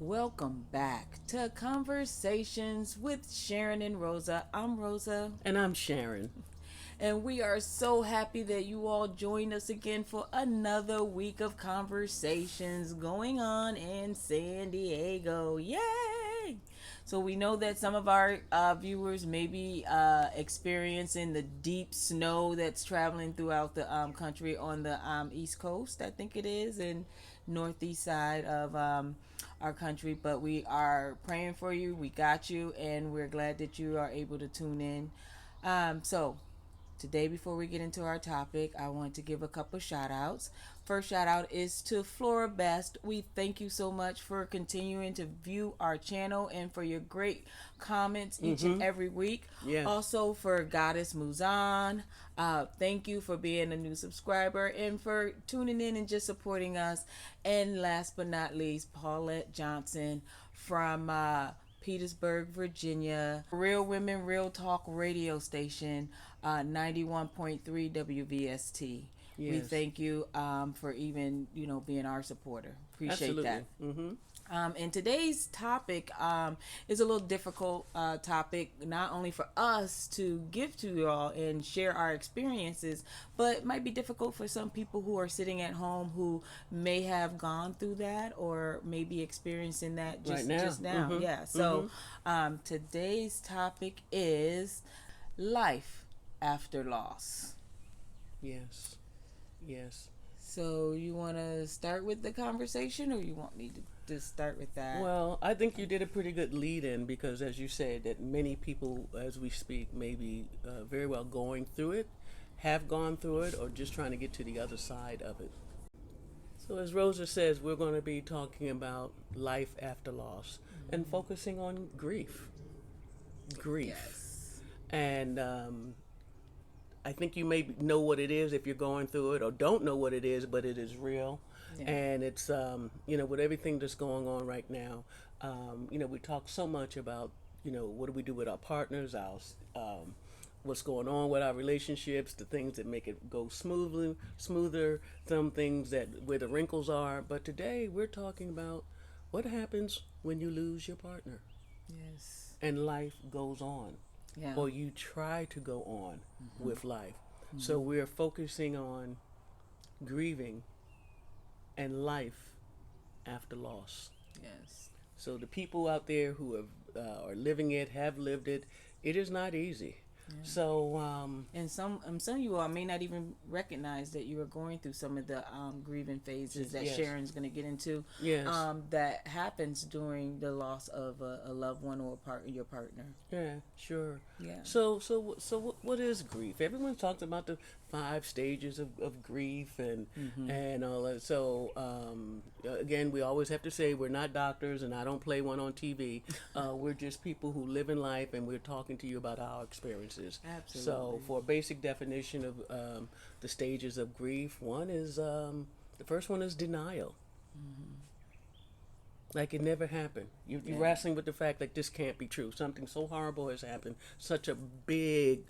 Welcome back to Conversations with Sharynandrosa. I'm Rosa, And I'm Sharon. and we are so happy that you all joined us again for another week of conversations going on in San Diego. Yay! So we know that some of our viewers may be experiencing the deep snow that's traveling throughout the country on the East Coast, I think it is, and northeast side of our country. But we are praying for you. We got you, and we're glad that you are able to tune in. So today, before we get into our topic, I want to give a couple shout outs. First shout out is to Flora Best. We thank you so much for continuing to view our channel and for your great comments each and every week. Yes. Also for Goddess Muzan. Thank you for being a new subscriber and for tuning in and just supporting us. And last but not least, Paulette Johnson from Petersburg, Virginia. Real Women, Real Talk radio station, 91.3 WVST. We Yes. thank you for even, being our supporter. Appreciate Absolutely. that. Mm-hmm. And today's topic is a little difficult topic, not only for us to give to you all and share our experiences, but it might be difficult for some people who are sitting at home who may have gone through that or may be experiencing that Right now. just now. Mm-hmm. Yeah. So today's topic is life after loss. Yes. Yes. So you want to start with the conversation, or you want me to start with that? Well, I think you did a pretty good lead in because, as you said, that many people, as we speak, may be very well going through it, have gone through it, or just trying to get to the other side of it. So, as Rosa says, we're going to be talking about life after loss and focusing on grief. Grief. Yes. And I think you may know what it is if you're going through it, or don't know what it is, but it is real. Yeah. And it's, with everything that's going on right now, we talk so much about, what do we do with our partners, what's going on with our relationships, the things that make it go smoother, some things that where the wrinkles are. But today we're talking about what happens when you lose your partner Yes. and life goes on. Yeah. Or you try to go on with life. So we're focusing on grieving and life after loss. Yes. So the people out there who are living it, have lived it, it is not easy. Yeah. So And some of you all may not even recognize that you are going through some of the grieving phases that Yes. Sharon's going to get into. Yes. That happens during the loss of a loved one or your partner. Yeah, sure. Yeah. So what is grief? Everyone talks about the 5 stages of grief and all that. So again, we always have to say we're not doctors, and I don't play one on TV. We're just people who live in life, and we're talking to you about our experiences. Absolutely. So for a basic definition of the stages of grief, one is the first one is denial. Like it never happened. You're wrestling with the fact that this can't be true. Something so horrible has happened. Such a big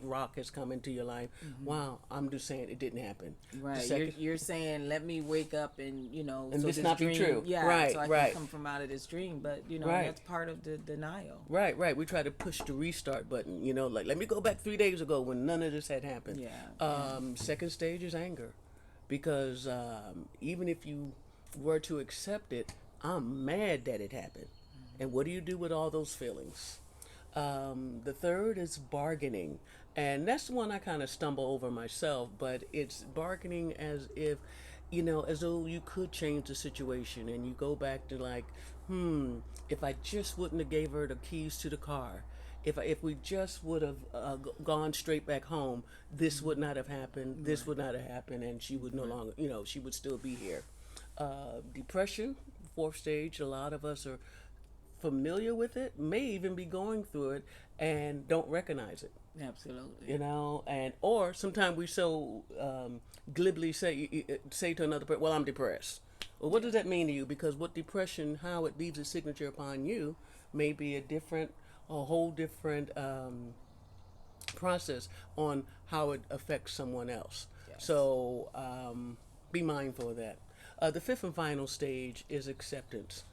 rock has come into your life. Wow, I'm just saying it didn't happen. Right. You're saying, let me wake up and, And so this not be dream, true. Yeah, Right, so I right. can come from out of this dream. But, Right. that's part of the denial. Right. We try to push the restart button, like let me go back 3 days ago when none of this had happened. Yeah. Second stage is anger. Because even if you were to accept it, I'm mad that it happened. And what do you do with all those feelings? The third is bargaining. And that's the one I kind of stumble over myself, but it's bargaining as if, as though you could change the situation, and you go back to like, if I just wouldn't have gave her the keys to the car, if we just would have gone straight back home, this would not have happened, this would not have happened, and she would no longer, she would still be here. Depression, 4th stage, a lot of us are familiar with it, may even be going through it and don't recognize it. Absolutely. And or sometimes we so glibly say to another person, well, I'm depressed. Well, what does that mean to you? Because what depression, how it leaves a signature upon you may be a whole different process on how it affects someone else. Yes. So be mindful of that. The 5th and final stage is acceptance.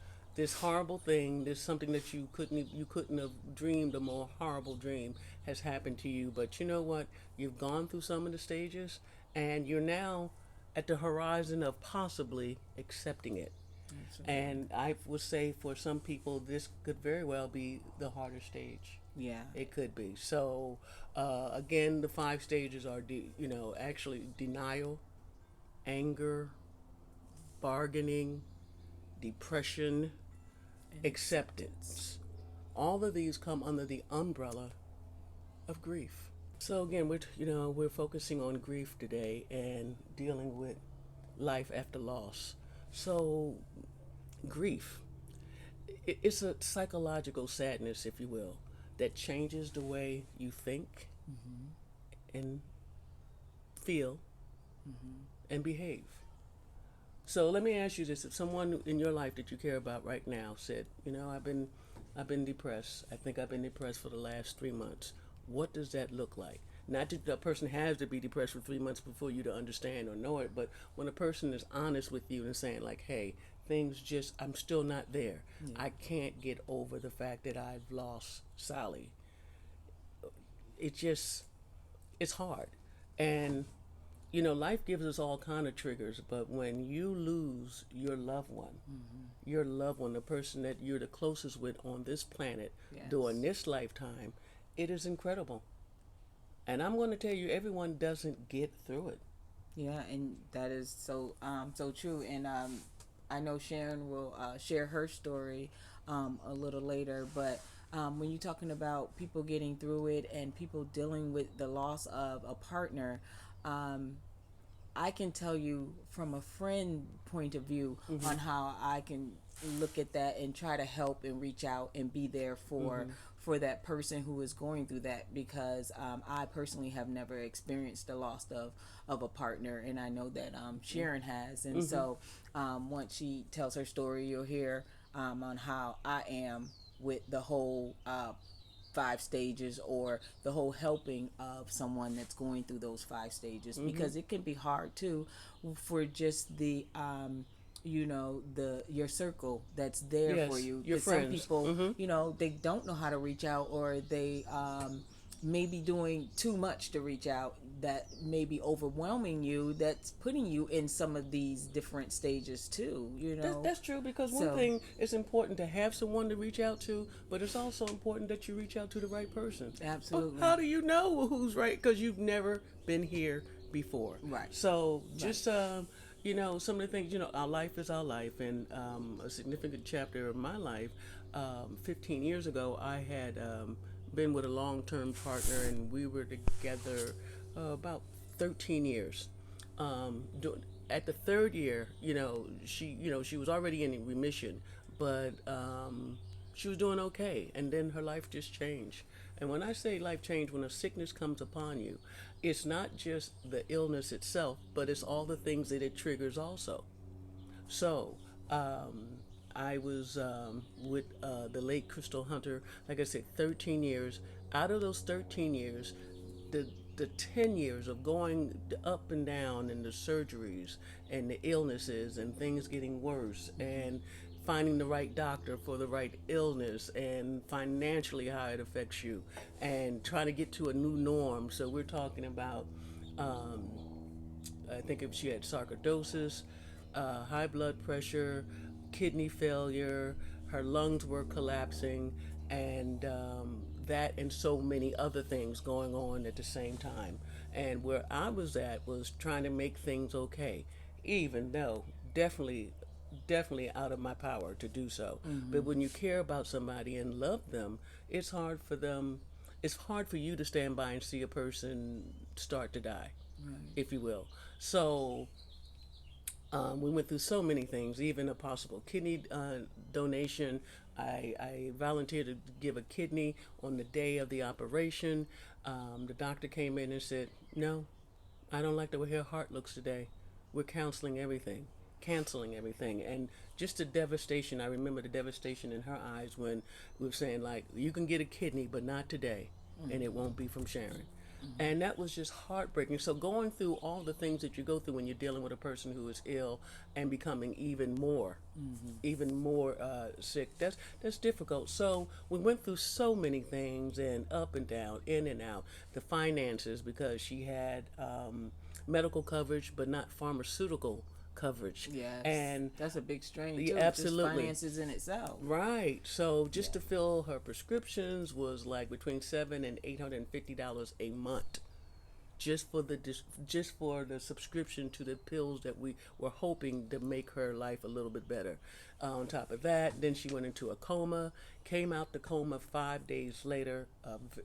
this horrible thing, this something that you couldn't have dreamed, a more horrible dream has happened to you. But you know what? You've gone through some of the stages, and you're now at the horizon of possibly accepting it. Absolutely. And I would say for some people, this could very well be the harder stage. Yeah. It could be. So, again, the five stages are, actually denial, anger, bargaining, depression, And acceptance. All of these come under the umbrella of grief. So again, we're focusing on grief today and dealing with life after loss. So, grief, it's a psychological sadness, if you will, that changes the way you think and feel and behave. So let me ask you this: if someone in your life that you care about right now said, I've been depressed. I think I've been depressed for the last 3 months. What does that look like? Not that the person has to be depressed for 3 months before you to understand or know it, but when a person is honest with you and saying like, hey, I'm still not there. Yeah. I can't get over the fact that I've lost Sally. It's hard. And life gives us all kind of triggers, but when you lose your loved one, the person that you're the closest with on this planet Yes. during this lifetime, it is incredible. And I'm going to tell you, everyone doesn't get through it. Yeah, and that is so true. And I know Sharon will share her story a little later, but when you're talking about people getting through it and people dealing with the loss of a partner, I can tell you from a friend point of view on how I can look at that and try to help and reach out and be there for that person who is going through that, because I personally have never experienced the loss of a partner, and I know that Sharon has. And so once she tells her story, you'll hear on how I am with the whole five stages, or the whole helping of someone that's going through those five stages, because it can be hard too for just the your circle that's there Yes, for you. your 'Cause some friends. people, they don't know how to reach out, or they may be doing too much to reach out, that may be overwhelming you, that's putting you in some of these different stages too, That's true, because one So- thing, it's important to have someone to reach out to, but it's also important that you reach out to the right person. Absolutely. How do you know who's right? Because you've never been here before. Right. So just some of the things, our life is our life, and a significant chapter of my life. 15 years ago, I had been with a long-term partner, and we were together about 13 years. At the third year, she was already in remission, but she was doing okay, and then her life just changed. And when I say life change, when a sickness comes upon you, it's not just the illness itself, but it's all the things that it triggers also. So, I was with the late Crystal Hunter, like I said, 13 years. Out of those 13 years, the 10 years of going up and down and the surgeries and the illnesses and things getting worse, and finding the right doctor for the right illness, and financially how it affects you, and trying to get to a new norm. So we're talking about, I think if she had sarcoidosis, high blood pressure, kidney failure, her lungs were collapsing, and that and so many other things going on at the same time. And where I was at was trying to make things okay, even though definitely out of my power to do so. But when you care about somebody and love them, it's hard for them. It's hard for you to stand by and see a person start to die, if you will. So we went through so many things, even a possible kidney donation. I volunteered to give a kidney on the day of the operation. The doctor came in and said, "No, I don't like the way her heart looks today. We're canceling everything." And just the devastation, I remember the devastation in her eyes when we were saying, like, you can get a kidney, but not today, and it won't be from Sharon. And that was just heartbreaking. So going through all the things that you go through when you're dealing with a person who is ill and becoming even more sick, that's difficult. So we went through so many things, and up and down, in and out. The finances, because she had medical coverage but not pharmaceutical coverage. Yes, And that's a big strain yeah, too. Just absolutely. finances in itself. Right. So just to Yeah. fill her prescriptions was like between $700 and $850 a month, just for the subscription to the pills that we were hoping to make her life a little bit better. On top of that, then she went into a coma. Came out the coma 5 days later.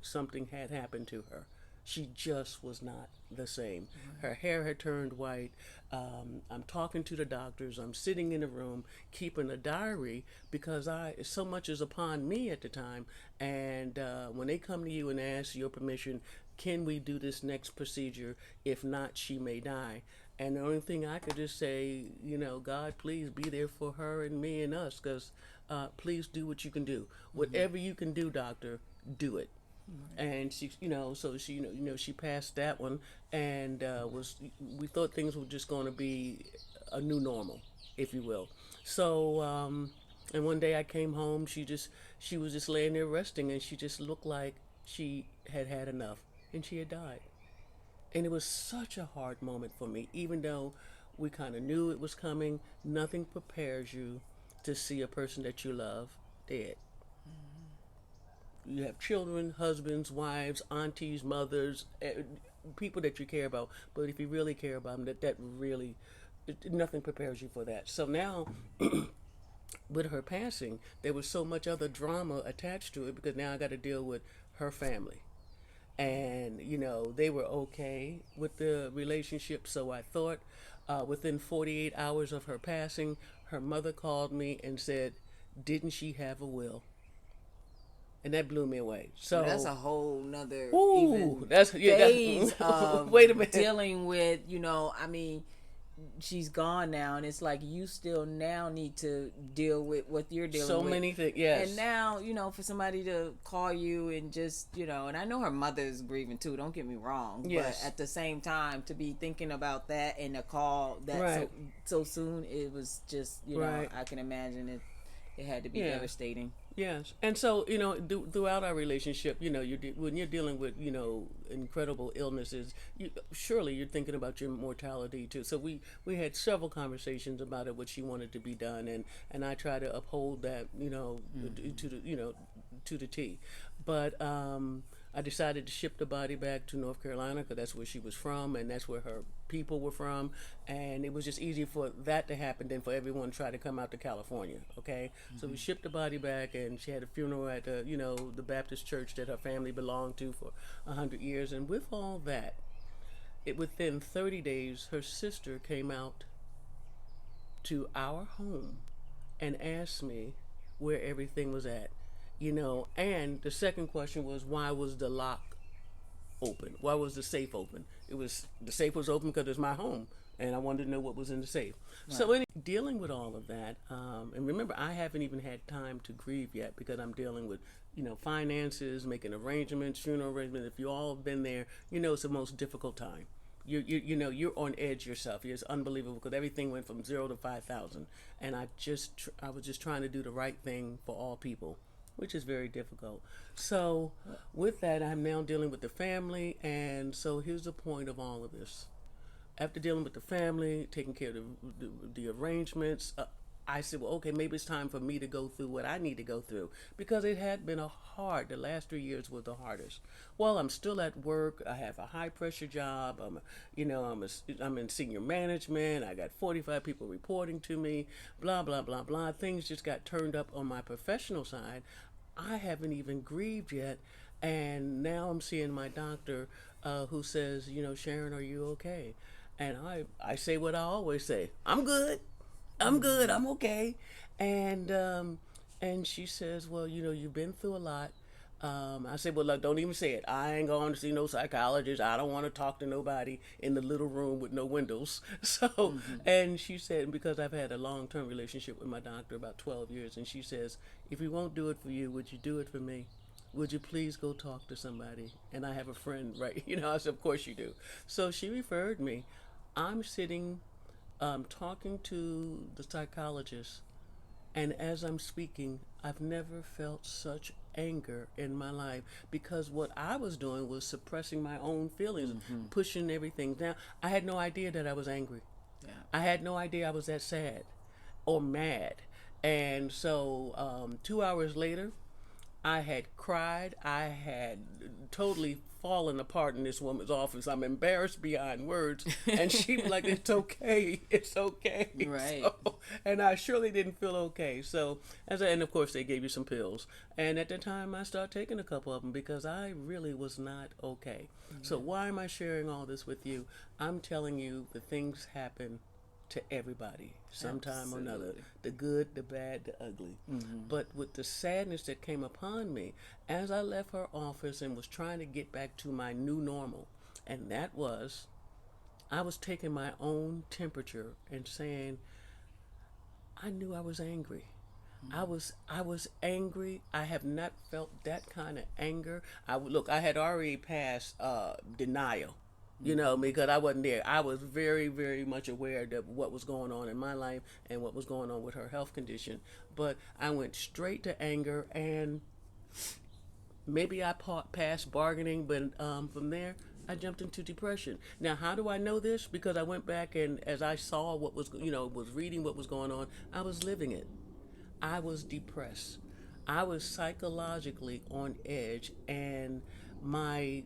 Something had happened to her. She just was not the same. Her hair had turned white. I'm talking to the doctors. I'm sitting in a room keeping a diary because so much is upon me at the time. And when they come to you and ask your permission, can we do this next procedure? If not, she may die. And the only thing I could just say, God, please be there for her and me and us, because please do what you can do. Whatever you can do, doctor, do it. And she, so she, she passed that one, and we thought things were just going to be a new normal, if you will. So, and one day I came home, she was just laying there resting, and she just looked like she had had enough, and she had died. And it was such a hard moment for me, even though we kind of knew it was coming. Nothing prepares you to see a person that you love dead. You have children, husbands, wives, aunties, mothers, people that you care about. But if you really care about them, that really, nothing prepares you for that. So now, with her passing, there was so much other drama attached to it, because now I got to deal with her family. And, they were okay with the relationship, so I thought. Within 48 hours of her passing, her mother called me and said, "Didn't she have a will?" And that blew me away. Well, So, that's a whole nother ooh, even that's phase of wait a minute. dealing with, I mean, she's gone now, and it's like you still now need to deal with what you're dealing So with. many things, yes. And now, for somebody to call you and just, and I know her mother's grieving too, don't get me wrong. Yes. But at the same time, to be thinking about that and a call that Right. so soon, it was just, Right. I can imagine it had to be Yeah. devastating. Yes, and so throughout our relationship, when you're dealing with incredible illnesses, surely you're thinking about your mortality too. So we had several conversations about it, what she wanted to be done, and I try to uphold that, to the to the T. But I decided to ship the body back to North Carolina, because that's where she was from, and that's where her people were from, and it was just easy for that to happen than for everyone to try to come out to California. Okay, so we shipped the body back, and she had a funeral at the Baptist church that her family belonged to for 100 years. And with all that, within 30 days, her sister came out to our home and asked me where everything was at. And the second question was, why was the lock open? Why was the safe open? The safe was open because it's my home, and I wanted to know what was in the safe. Right. So dealing with all of that, and remember, I haven't even had time to grieve yet, because I'm dealing with finances, making arrangements, funeral arrangements. If you all have been there, it's the most difficult time. You're on edge yourself. It's unbelievable, because everything went from 0 to 5,000, and I was just trying to do the right thing for all people, which is very difficult. So with that, I'm now dealing with the family, and so here's the point of all of this. After dealing with the family, taking care of the arrangements, I said, well, okay, maybe it's time for me to go through what I need to go through, because it had been the last 3 years were the hardest. Well, I'm still at work. I have a high pressure job. I'm in senior management. I got 45 people reporting to me, blah, blah, blah, blah. Things just got turned up on my professional side. I haven't even grieved yet. And now I'm seeing my doctor, who says, Sharon, are you okay? And I say what I always say. I'm good. I'm good. I'm okay. And she says, well, you've been through a lot. I said, well, look, don't even say it. I ain't going to see no psychologist. I don't want to talk to nobody in the little room with no windows. So, and she said, because I've had a long-term relationship with my doctor, about 12 years, and she says, if he won't do it for you, would you do it for me? would you please go talk to somebody? And I have a friend, right? I said, of course you do. So she referred me. I'm sitting, talking to the psychologist, and as I'm speaking, I've never felt such anger in my life because what I was doing was suppressing my own feelings, pushing everything down. I had no idea that I was angry. Yeah. I had no idea I was that sad or mad. And so 2 hours later, I had cried. I had totally fallen apart in this woman's office. I'm embarrassed beyond words. And she was like, it's okay. It's okay. Right. So, and I surely didn't feel okay. So, and of course, they gave you some pills. And at the time, I started taking a couple of them because I really was not okay. So why am I sharing all this with you? I'm telling you that things happen to everybody sometime or another, the good, the bad, the ugly. But with the sadness that came upon me as I left her office and was trying to get back to my new normal, and that was I was taking my own temperature and saying I knew I was angry. I was angry. I have not felt that kind of anger. I had already passed denial, because I wasn't there. I was very, very much aware of what was going on in my life and what was going on with her health condition. But I went straight to anger, and maybe I passed bargaining, but from there, I jumped into depression. Now, how do I know this? Because I went back and as I saw what was, was reading what was going on, I was living it. I was depressed. I was psychologically on edge, and my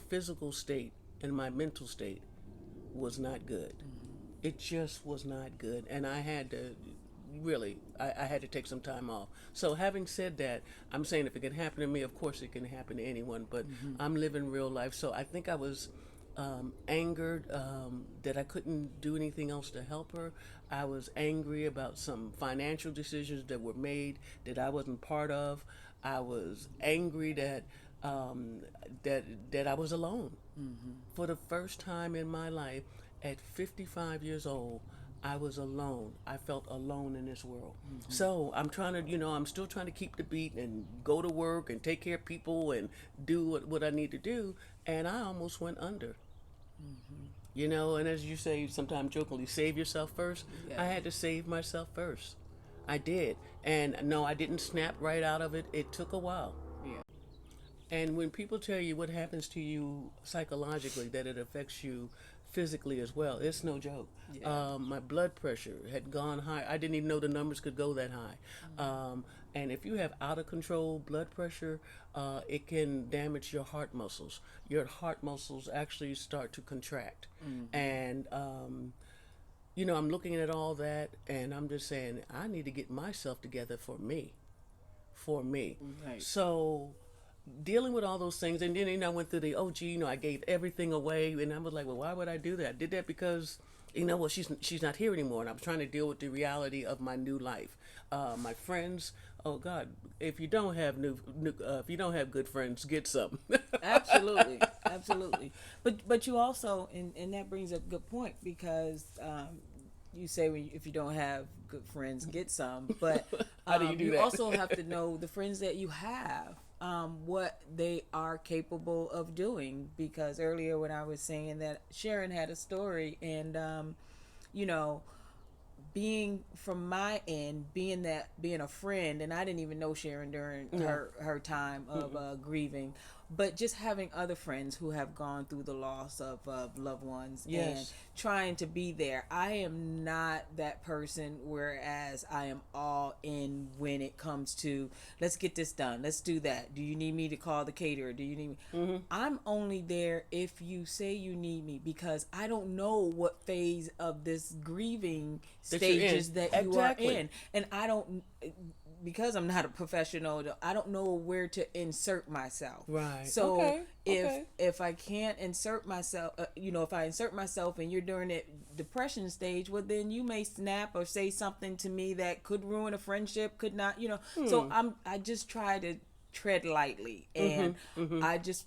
physical state and my mental state was not good. It just was not good, and I had to I had to take some time off. So having said that, I'm saying if it can happen to me, of course it can happen to anyone, but I'm living real life. So I think I was angered that I couldn't do anything else to help her. I was angry about some financial decisions that were made that I wasn't part of. I was angry that that I was alone. For the first time in my life, at 55 years old, I was alone. I felt alone in this world. So I'm trying to, I'm still trying to keep the beat and go to work and take care of people and do what I need to do. And I almost went under. And as you say, sometimes jokingly, save yourself first. Yeah. I had to save myself first. I did. And no, I didn't snap right out of it. It took a while. Yeah. And when people tell you what happens to you psychologically, that it affects you physically as well, it's no joke. Yeah. My blood pressure had gone high. I didn't even know the numbers could go that high. And if you have out of control blood pressure, it can damage your heart muscles. Your heart muscles actually start to contract. And, I'm looking at all that, and I'm just saying, I need to get myself together for me. Right. So dealing with all those things, and then I went through I gave everything away, and I was like, well, why would I do that? I did that because she's not here anymore, and I was trying to deal with the reality of my new life. My friends, oh God, if you don't have if you don't have good friends, get some. Absolutely. But you also, and that brings up a good point, because you say if you don't have good friends, get some. But how do you do that? You also have to know the friends that you have, what they are capable of doing. Because earlier when I was saying that Sharon had a story, and being from my end, being a friend, and I didn't even know Sharon during her time of grieving, but just having other friends who have gone through the loss of loved ones, and trying to be there. I am not that person, whereas I am all in when it comes to, let's get this done, let's do that. Do you need me to call the caterer? Do you need me? I'm only there if you say you need me, because I don't know what phase of this grieving stages that you are in, and I don't, because I'm not a professional, I don't know where to insert myself. Right. So if I can't insert myself, if I insert myself and you're during that depression stage, well, then you may snap or say something to me that could ruin a friendship, could not, So I just try to tread lightly, and I just,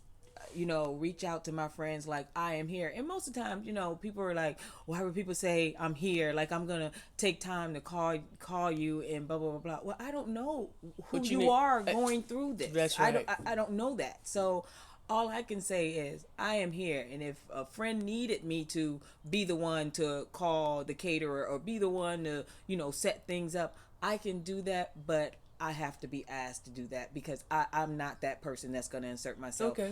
reach out to my friends like I am here. And most of the time, people are like, why would people say I'm here? Like I'm gonna take time to call you and blah blah blah blah. Well, I don't know who But you are going through this. That's right. I don't know that. So all I can say is I am here, and if a friend needed me to be the one to call the caterer or be the one to set things up, I can do that. But I have to be asked to do that because I'm not that person that's going to insert myself. Okay.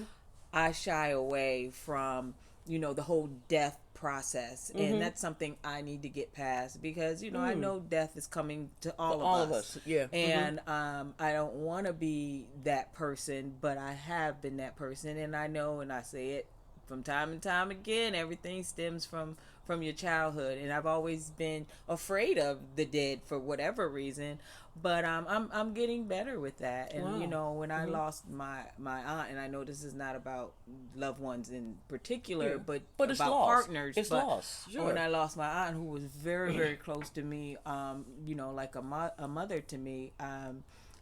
I shy away from the whole death process, and that's something I need to get past because I know death is coming to all of us. Yeah. And I don't want to be that person, but I have been that person, and I know, and I say it from time and time again, everything stems from your childhood, and I've always been afraid of the dead for whatever reason. But I'm getting better with that. And Wow. when I lost my aunt, and I know this is not about loved ones in particular, but it's about loss. partners. It's loss. Sure. When I lost my aunt, who was very very close to me, like a mother to me,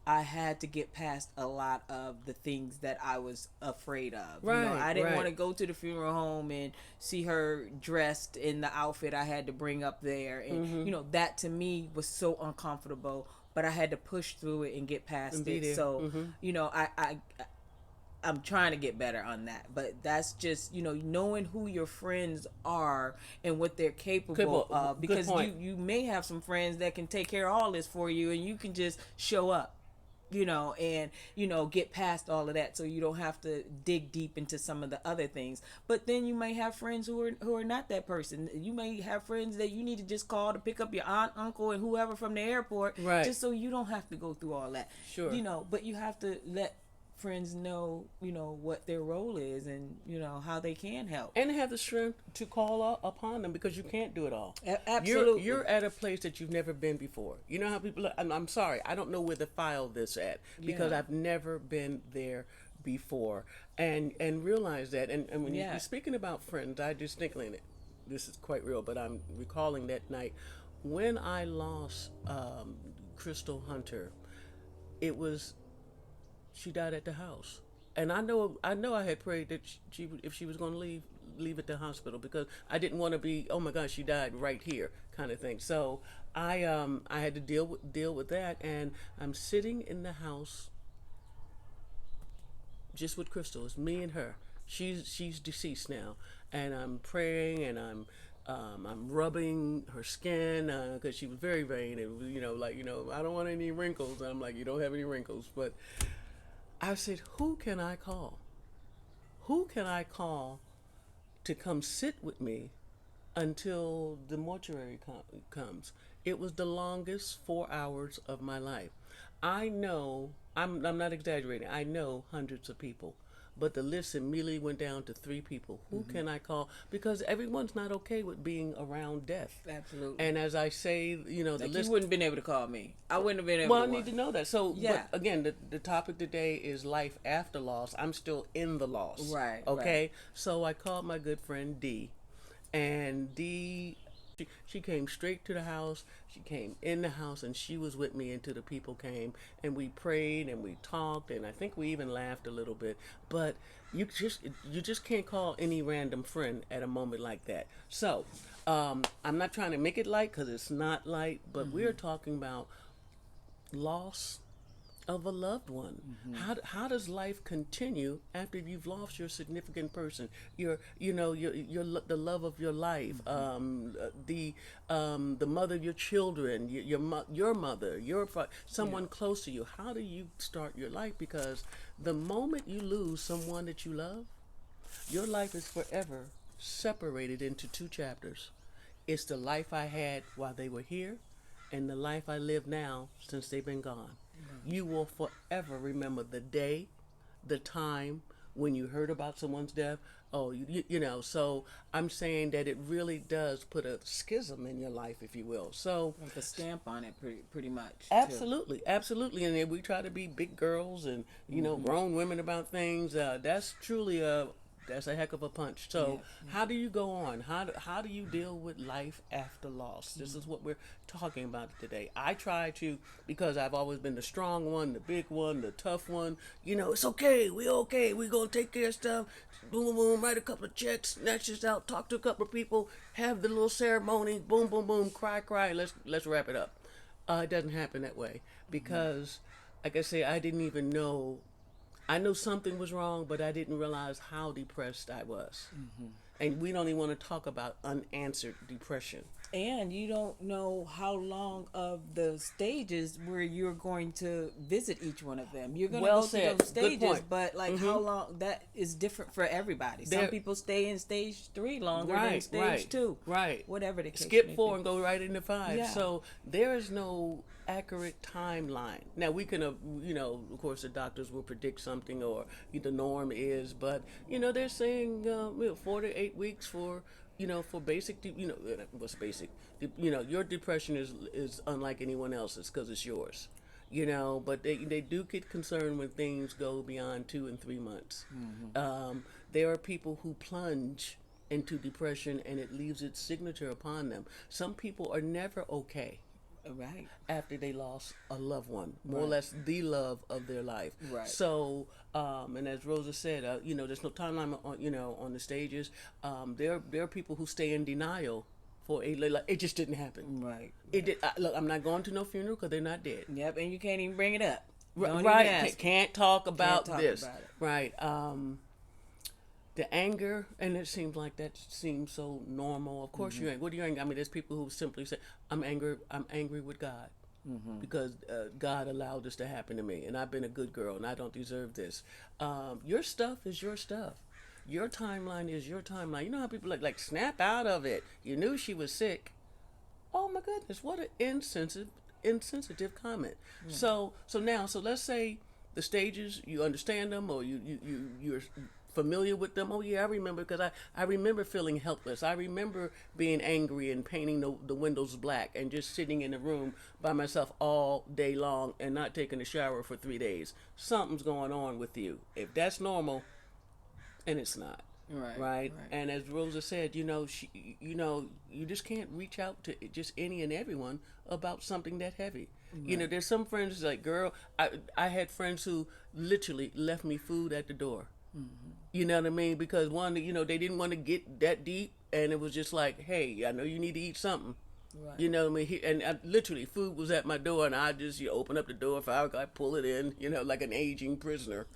I had to get past a lot of the things that I was afraid of. Right, I didn't right. want to go to the funeral home and see her dressed in the outfit I had to bring up there. And, that to me was so uncomfortable, but I had to push through it and get past it. So, I'm trying to get better on that. But that's just, knowing who your friends are and what they're capable of. Because you may have some friends that can take care of all this for you, and you can just show up. And get past all of that, so you don't have to dig deep into some of the other things. But then you may have friends who are not that person. You may have friends that you need to just call to pick up your aunt, uncle, and whoever from the airport, right? Just so you don't have to go through all that. Sure. But you have to let friends know, what their role is and, how they can help. And have the strength to call upon them, because you can't do it all. Absolutely. You're at a place that you've never been before. You know how people, I'm sorry, I don't know where to file this at, because I've never been there before. And realize that. And when you're speaking about friends, I just think, this is quite real, but I'm recalling that night when I lost Crystal Hunter. She died at the house, and I know I had prayed that if she was going to leave at the hospital, because I didn't want to be, oh my gosh, she died right here kind of thing. So I had to deal with that, and I'm sitting in the house just with Crystal. It's me and her. She's deceased now, and I'm praying, and I'm rubbing her skin because she was very vain, and I don't want any wrinkles. And I'm like, you don't have any wrinkles, but I said, who can I call? Who can I call to come sit with me until the mortuary comes? It was the longest 4 hours of my life. I know, I'm not exaggerating, I know hundreds of people, but the list immediately went down to 3 people. Who can I call? Because everyone's not okay with being around death. Absolutely. And as I say, the list... You wouldn't have been able to call me. I wouldn't have been able to... Well, I need to know that. So, but again, the topic today is life after loss. I'm still in the loss. Right. Okay? Right. So I called my good friend Dee. And Dee... She came straight to the house. She came in the house, and she was with me until the people came, and we prayed and we talked, and I think we even laughed a little bit. But you just can't call any random friend at a moment like that. So I'm not trying to make it light, because it's not light, but we're talking about loss of a loved one. How does life continue after you've lost your significant person, your the love of your life, the mother of your children, your mother, someone close to you? How do you start your life? Because the moment you lose someone that you love, your life is forever separated into 2 chapters. It's the life I had while they were here, and the life I live now since they've been gone. You will forever remember the day, the time when you heard about someone's death. Oh, so I'm saying that it really does put a schism in your life, if you will. So like a stamp on it, pretty much. Absolutely, absolutely. And then we try to be big girls and, grown women about things. That's truly a That's a heck of a punch. So Yeah. how do you go on? How do you deal with life after loss? This is what we're talking about today. I try to, because I've always been the strong one, the big one, the tough one. It's okay. We okay. We gonna take care of stuff. Boom, boom, boom. Write a couple of checks. Snatch this out. Talk to a couple of people. Have the little ceremony. Boom, boom, boom. Cry, cry. Let's wrap it up. It doesn't happen that way because, like I say, I didn't even know. I knew something was wrong, but I didn't realize how depressed I was. And we don't even want to talk about unanswered depression. And you don't know how long of the stages where you're going to visit each one of them. You're going to Well go said. through those Good stages, point. but like how long, that is different for everybody. Some people stay in stage 3 longer than stage 2. Right. Whatever the case Skip may 4 be. and go right into 5. Yeah. So there is no accurate timeline. Now we can, of course, the doctors will predict something or the norm is, but they're saying 4 to 8 weeks for for basic, what's basic? Your depression is unlike anyone else's because it's yours. But they do get concerned when things go beyond 2 and 3 months. There are people who plunge into depression and it leaves its signature upon them. Some people are never okay. Right. After they lost a loved one, more or less the love of their life. Right. So, and as Rosa said, there's no timeline on the stages. There are people who stay in denial for like it just didn't happen. Right. It did. Look, I'm not going to no funeral because they're not dead. Yep, and you can't even bring it up. Don't Right. even ask. Can't talk about Can't talk this. about it. Right. The anger, and it seems like that seems so normal. Of course, you're angry. What are you angry? I mean, there's people who simply say, "I'm angry. I'm angry with God because God allowed this to happen to me, and I've been a good girl, and I don't deserve this." Your stuff is your stuff. Your timeline is your timeline. You know how people like snap out of it. You knew she was sick. Oh my goodness, what an insensitive comment. So let's say the stages, you understand them, or you're familiar with them. Oh yeah, I remember, because I remember feeling helpless. I remember being angry and painting the windows black and just sitting in the room by myself all day long and not taking a shower for 3 days. Something's going on with you. If that's normal, and it's not. Right. And as Rosa said, you just can't reach out to just any and everyone about something that heavy. Right. There's some friends like, girl, I had friends who literally left me food at the door. You know what I mean? Because one, they didn't want to get that deep, and it was just like, hey, I know you need to eat something. Right. You know what I mean? And literally, food was at my door, and I just open up the door. If I pull it in, like an aging prisoner.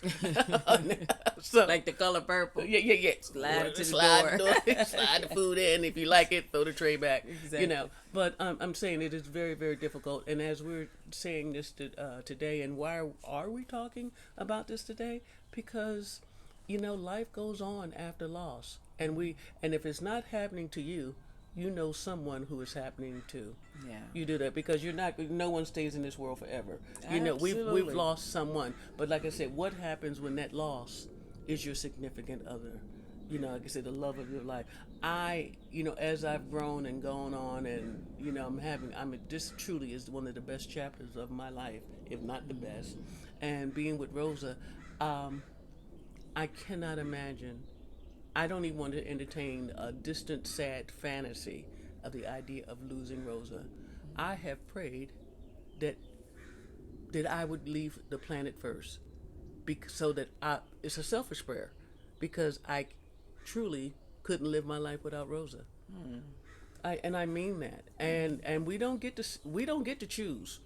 So, like the color purple. Yeah. Slide it to the door. Slide the food in. If you like it, throw the tray back. Exactly. But I'm saying it is very, very difficult. And as we're saying this today, and why are we talking about this today? Because life goes on after loss, and if it's not happening to you, someone who is happening to. Yeah. You do that because no one stays in this world forever. Absolutely. We've lost someone, but like I said, what happens when that loss is your significant other? Like I said, the love of your life. As I've grown and gone on, and this truly is one of the best chapters of my life, if not the best. And being with Rosa, I cannot imagine. I don't even want to entertain a distant, sad fantasy of the idea of losing Rosa. I have prayed that I would leave the planet first, so that it's a selfish prayer, because I truly couldn't live my life without Rosa. I mean that. And we don't get to choose.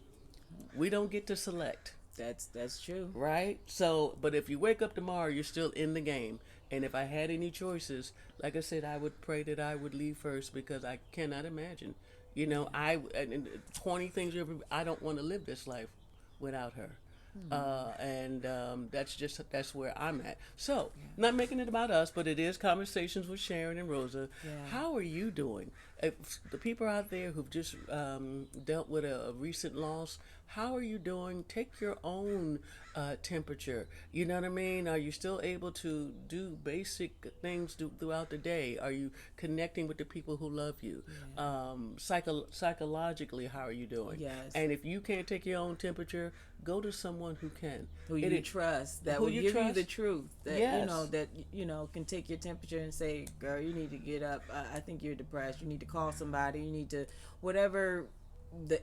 We don't get to select. That's true. Right? So, but if you wake up tomorrow, you're still in the game. And if I had any choices, like I said, I would pray that I would leave first, because I cannot imagine. And 20 things, I don't want to live this life without her. That's where I'm at. So, not making it about us, but it is Conversations with Sharon and Rosa. Yeah. How are you doing? if the people out there who've just dealt with a recent loss, how are you doing? Take your own temperature. You know what I mean? Are you still able to do basic things throughout the day? Are you connecting with the people who love you? Psychologically, how are you doing? Yes. And if you can't take your own temperature, go to someone who can. Who you trust, that will give you the truth, that yes. can take your temperature and say, girl, you need to get up. I think you're depressed. You need to call somebody. You need to, whatever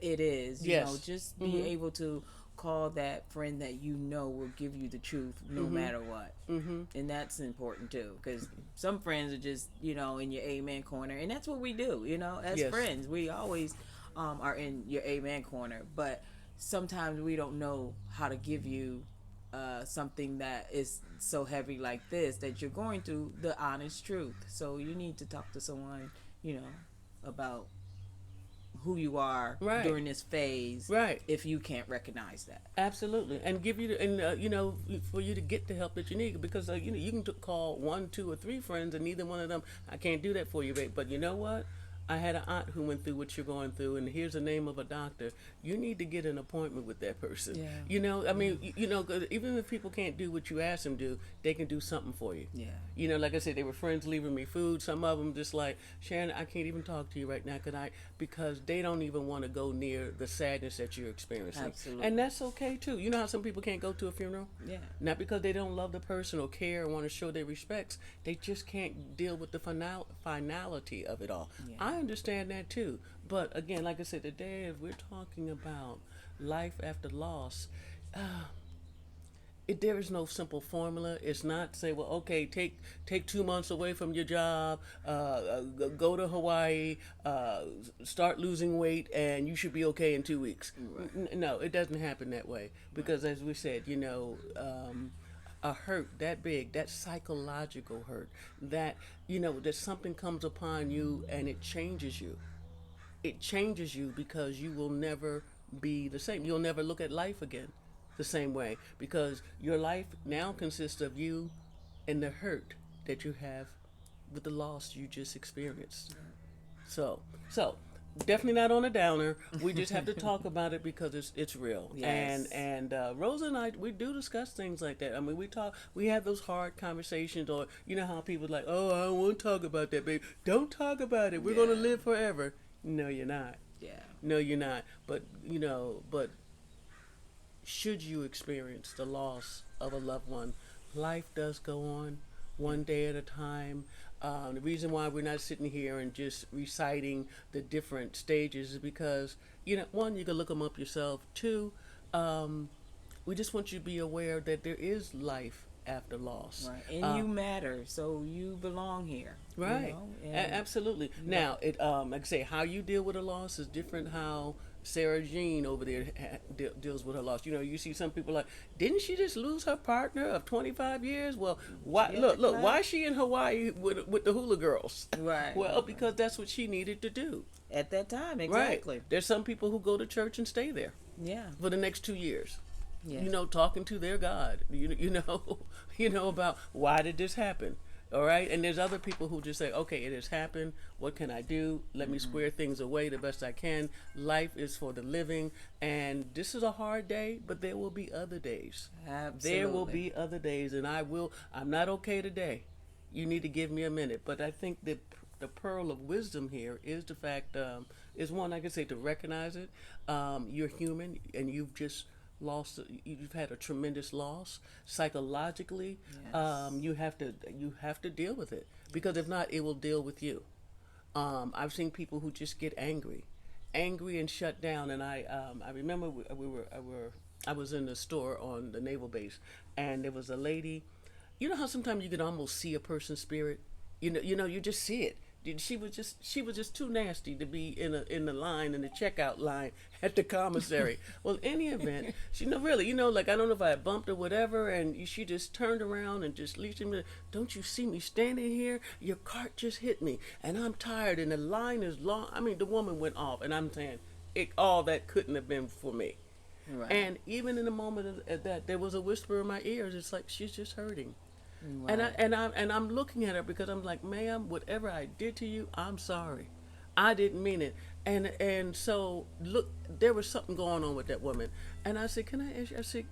it is, yes. Just be able to call that friend that will give you the truth no matter what. And that's important too, because some friends are just in your amen corner, and that's what we do, as yes. friends. We always are in your amen corner, but sometimes we don't know how to give you something that is so heavy like this, that you're going through the honest truth. So you need to talk to someone about who you are right. during this phase, right? If you can't recognize that, absolutely, and give you for you to get the help that you need, because you can call 1, 2, or 3 friends, and neither one of them, I can't do that for you, babe. But you know what? I had an aunt who went through what you're going through, and here's the name of a doctor. You need to get an appointment with that person. Yeah. I mean, even if people can't do what you ask them to do, they can do something for you. Yeah. Like I said, they were friends leaving me food. Some of them just like, Sharon, I can't even talk to you right now, because they don't even want to go near the sadness that you're experiencing. Absolutely. And that's okay too. You know how some people can't go to a funeral? Yeah. Not because they don't love the person or care or want to show their respects. They just can't deal with the finality of it all. Yeah. I understand that too. But again, like I said, today, if we're talking about life after loss, there is no simple formula. It's not say, well, okay, take 2 months away from your job, go to Hawaii, start losing weight, and you should be okay in 2 weeks. Right. No, it doesn't happen that way, because as we said, a hurt that big, that psychological hurt, that that something comes upon you and it changes you. It changes you because you will never be the same. You'll never look at life again the same way, because your life now consists of you and the hurt that you have with the loss you just experienced. So definitely not on a downer. We just have to talk about it because it's real. Yes. And Rosa and I, we do discuss things like that. I mean, we have those hard conversations, or how people are like, oh, I don't want to talk about that, babe. Don't talk about it. We're gonna live forever. No, you're not. Yeah. No, you're not. But but should you experience the loss of a loved one, life does go on, one day at a time. The reason why we're not sitting here and just reciting the different stages is because, one, you can look them up yourself. Two, we just want you to be aware that there is life after loss. Right. And you matter, so you belong here. Right. Absolutely. Now, it like I say, how you deal with a loss is different how Sarah Jean over there deals with her loss. You see some people like, didn't she just lose her partner of 25 years? Well, why? Look, why is she in Hawaii with the hula girls? Right. Well, because that's what she needed to do at that time. Exactly. Right. There's some people who go to church and stay there. Yeah. For the next 2 years. Yeah. Talking to their God. About why did this happen? All right. And there's other people who just say, okay, it has happened. What can I do? Let me square things away the best I can. Life is for the living. And this is a hard day, but there will be other days. Absolutely. There will be other days. And I'm not okay today. You need to give me a minute. But I think the pearl of wisdom here is the fact, is one, like I say, to recognize it. You're human, and you've had a tremendous loss psychologically. Yes. You have to deal with it, because if not, it will deal with you. I've seen people who just get angry and shut down. And I remember I was in the store on the naval base, and there was a lady. You know how sometimes you can almost see a person's spirit. You just see it. She was just too nasty to be in the line, in the checkout line at the commissary. Well, in any event, she really, like, I don't know if I bumped or whatever, and she just turned around and just leaped me. Don't you see me standing here? Your cart just hit me, and I'm tired, and the line is long. I mean, the woman went off, and I'm saying, all that couldn't have been for me. Right. And even in the moment of that, there was a whisper in my ears. It's like, she's just hurting. Right. And I'm looking at her because I'm like, ma'am, whatever I did to you, I'm sorry. I didn't mean it. And so look, there was something going on with that woman. And I said, can I ask you? I said,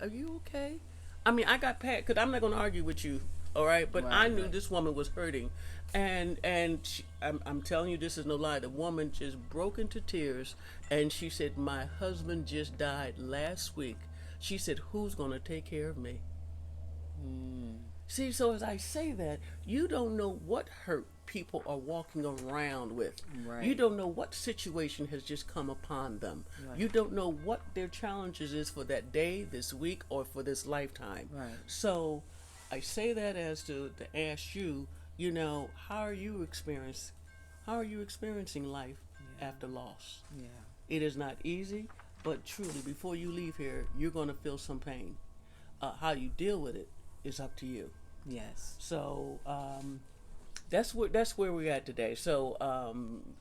are you okay? I mean, I got past, because I'm not going to argue with you, all right? But I Right, knew right. this woman was hurting. And I'm telling you, this is no lie. The woman just broke into tears. And she said, my husband just died last week. She said, who's going to take care of me? See, so as I say that, you don't know what hurt people are walking around with. Right. You don't know what situation has just come upon them. Right. You don't know what their challenges is for that day, this week, or for this lifetime. Right. So I say that as to ask you, how are you experiencing life after loss? Yeah. It is not easy, but truly, before you leave here, you're going to feel some pain. How you deal with it is up to you. Yes. So that's where we're at today. So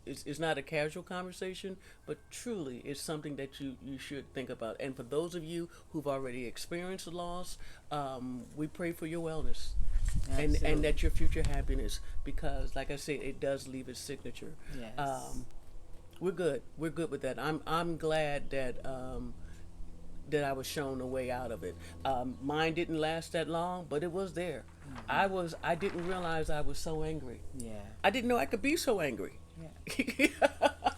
it's not a casual conversation, but truly it's something that you should think about. And for those of you who've already experienced the loss, we pray for your wellness and that your future happiness, because like I said, it does leave its signature. Yes. We're good with that. I'm glad that that I was shown a way out of it. Mine didn't last that long, but it was there. I didn't realize I was so angry. Yeah. I didn't know I could be so angry. Yeah.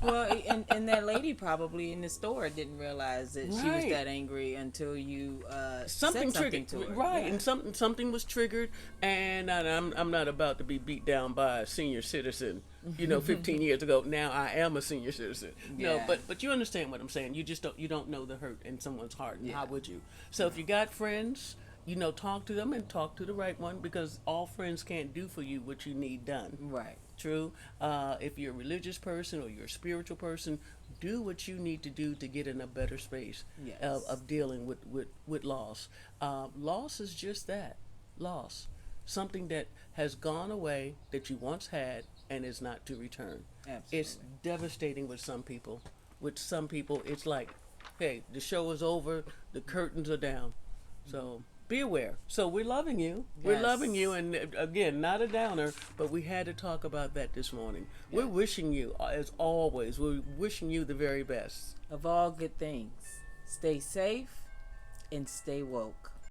Well, and that lady probably in the store didn't realize that she was that angry until you something said something triggered, to her. right? Yeah. And something was triggered, and I'm not about to be beat down by a senior citizen. 15 years ago. Now I am a senior citizen. Yeah. No, but you understand what I'm saying. You just don't know the hurt in someone's heart, and how would you? So if you got friends, talk to them and talk to the right one, because all friends can't do for you what you need done. Right. True. If you're a religious person or you're a spiritual person, do what you need to do to get in a better space of dealing with loss. Loss is just that, loss. Something that has gone away that you once had and is not to return. Absolutely. It's devastating with some people. With some people, it's like, hey, the show is over, the curtains are down. So be aware. So we're loving you. We're loving you. And again, not a downer, but we had to talk about that this morning. We're wishing you, as always, we're wishing you the very best. Of all good things, stay safe and stay woke.